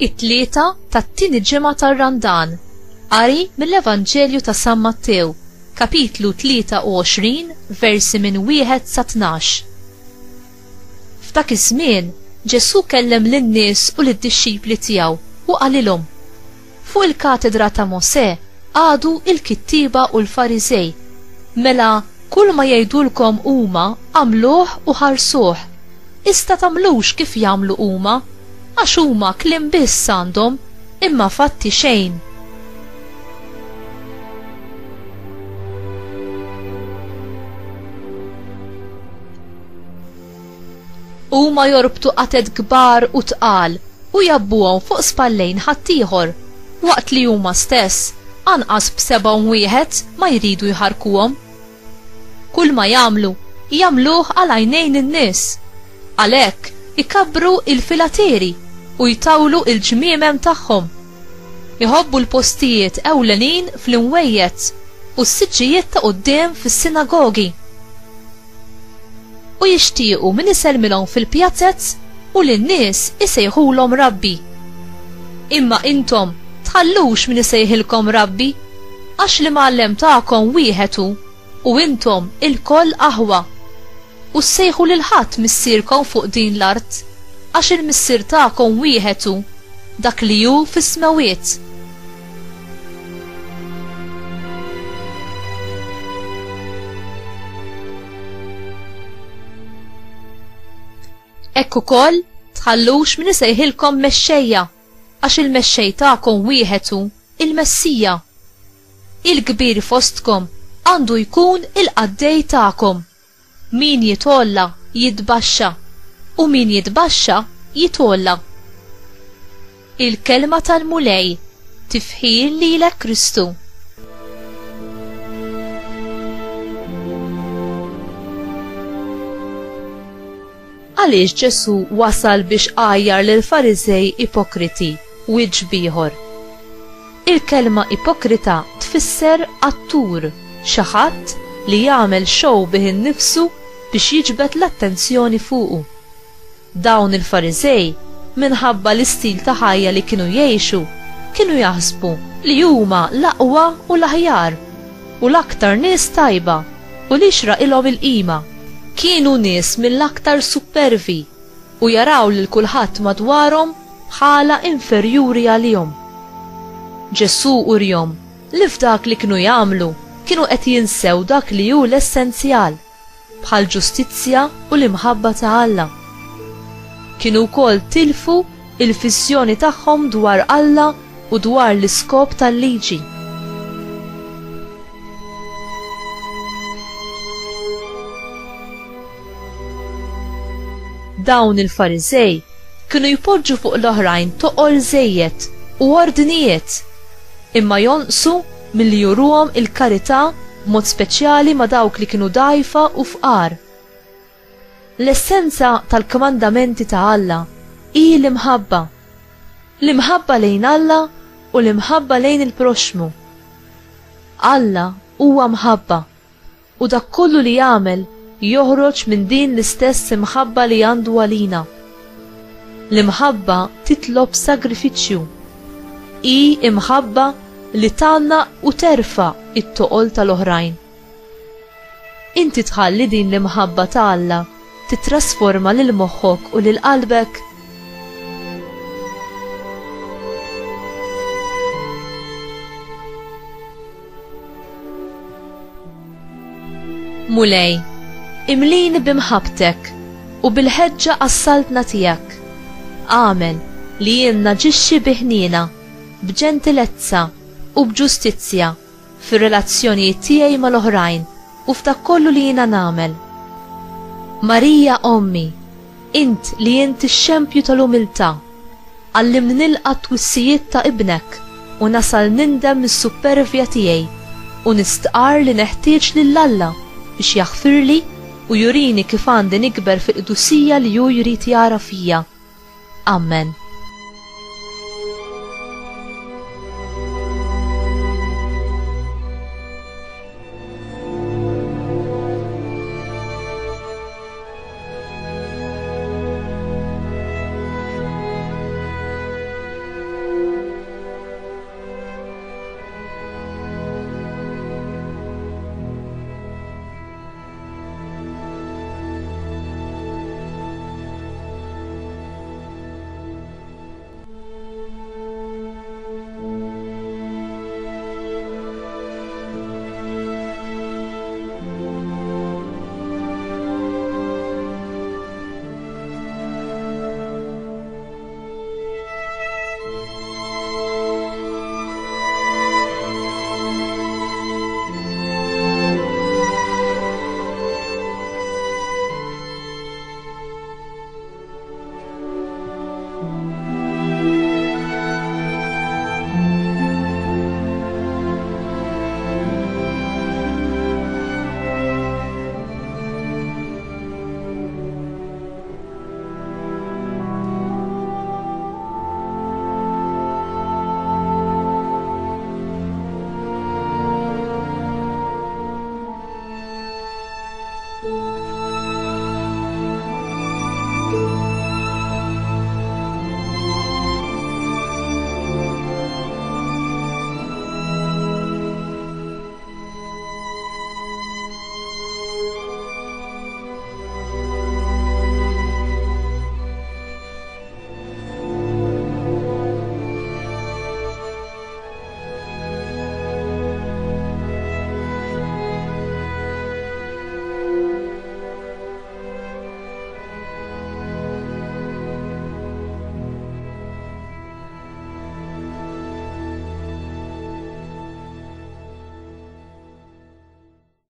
it-tlieta tat-tieni ġimgħa tar-Randan. Qari mill-Evanġelju ta' San Mattew, kapitlu 23, versi minn 1 sa 12. F'dak iż-żmien Ġesu kellem lin-nies u lid-dixxipli tiegħu u qalilhom: fuq il-katedra ta' Mosè għadu il-kittiba u l-Fariżej, mela kull ma jgħidulkom huma għamluh u ħarsuh. Issa tagħmlux kif jagħmlu huma, għax huma kliem biss għandhom imma fatti xejn. Huma jorbtu qated kbar u tqal u jabbuhom fuq spallejn ħaddieħor, waqt li huma stess anqas b'sebgħu wieħed ma jridu jħarkuhom. Kull ma jagħmluh għal għajnejn in-nies. Għalhekk ikabbru il-filateri u jtawlu il-ġmiemem tagħhom. Iħobbu l-postijiet ewlenin fl-imwejjed u s-siġġijiet ta' quddiem fis-sinagogi. U jixtiequ min iselmilhom fil-pjazzett u lin-nies isejħulhom Rabbi. Imma intom tħallux min isejħilkom Rabbi, għax li mgħallem tagħkom wieħed hu u intom il-koll aħwa. U ssejħu lil ħadd missierkom fuq din l-art, għax il-missier tagħkom wieħed hu, dak li hu fis-smawiet. Hekk ukoll tħallux min isejħilkom mexxejja, għax il-mexxej tagħkom wieħed hu, il-Messija. Il-kbir fostkom għandu jkun il-qaddej tagħkom. Min jitolla jitbaxxa u min jitbaxxa jitolla. Il-kelma tal-mulej tifħir lilek Kristu. Għaliex Ġesu wasal biex għajjar lil Fariżej ipokriti u ieħor. Il-kelma ipokrita tfisser attur, xi ħadd li jagħmel show bih innifsu biex jiġbed l-attenzjoni fuqu. Dawn il-Fariżej minħabba l-istil ta' ħajja li kienu jgħixu, kienu jaħsbu li huma l-aqwa u l-aħjar u l-aktar nies tajba u li xraqilhom il-qima. Kienu nies mill-aktar supervi u jaraw lil kulħadd madwarhom bħala inferjuri għalihom. Ġesu urjhom li f'dak li kienu jagħmlu kienu qed jinsew dak li hu l-essenzjal, bħal ġustizzja u l-imħabba ta' Alla. Kienu wkoll tilfu il-fissjoni tagħhom dwar Alla u dwar l-iskop tal-liġi. Dawn il-Fariżej kienu jpoġġu fuq l-oħrajn toqol żejjed u ordnijiet, imma jonqsu milli juruhom il-karità mod speċjali ma' dawk li kienu dgħajfa u fqar. L-essenza tal-komandamenti ta' Alla hi l-imħabba. L-imħabba lejn Alla u l-imħabba lejn il-proxmu. Alla huwa mħabba u dak kollu li jagħmel joħroġ minn din l-istess imħabba li għandu għalina. L-imħabba titlob sagrifiċċju. Hi imħabba li tanna u terfa it-toqol tal-oħrajn. Inti tħalli din l-imħabba ta' Alla titrasforma lil moħħok u lil qalbek. Mulej, imlini bimħabtek u bil-ħeġġa għas-saltna tiegħek. Għamel li jien naġixxi biħnina, b'ġentilezza u b'ġustizzja fir-relazzjonijiet tiegħi mal-oħrajn u f'dak kollu li jiena nagħmel. Marija Ommi, int li inti x-xempju tal-umiltà, għallimni nilqa' t-twissijiet ta' ibnek u nasal nindem mis-supervja tiegħi u nistqar li neħtieġ lil Alla biex jaħfirli u jurini kif għandi nikber fil-qdusija li hu jrid jara fija. Amen.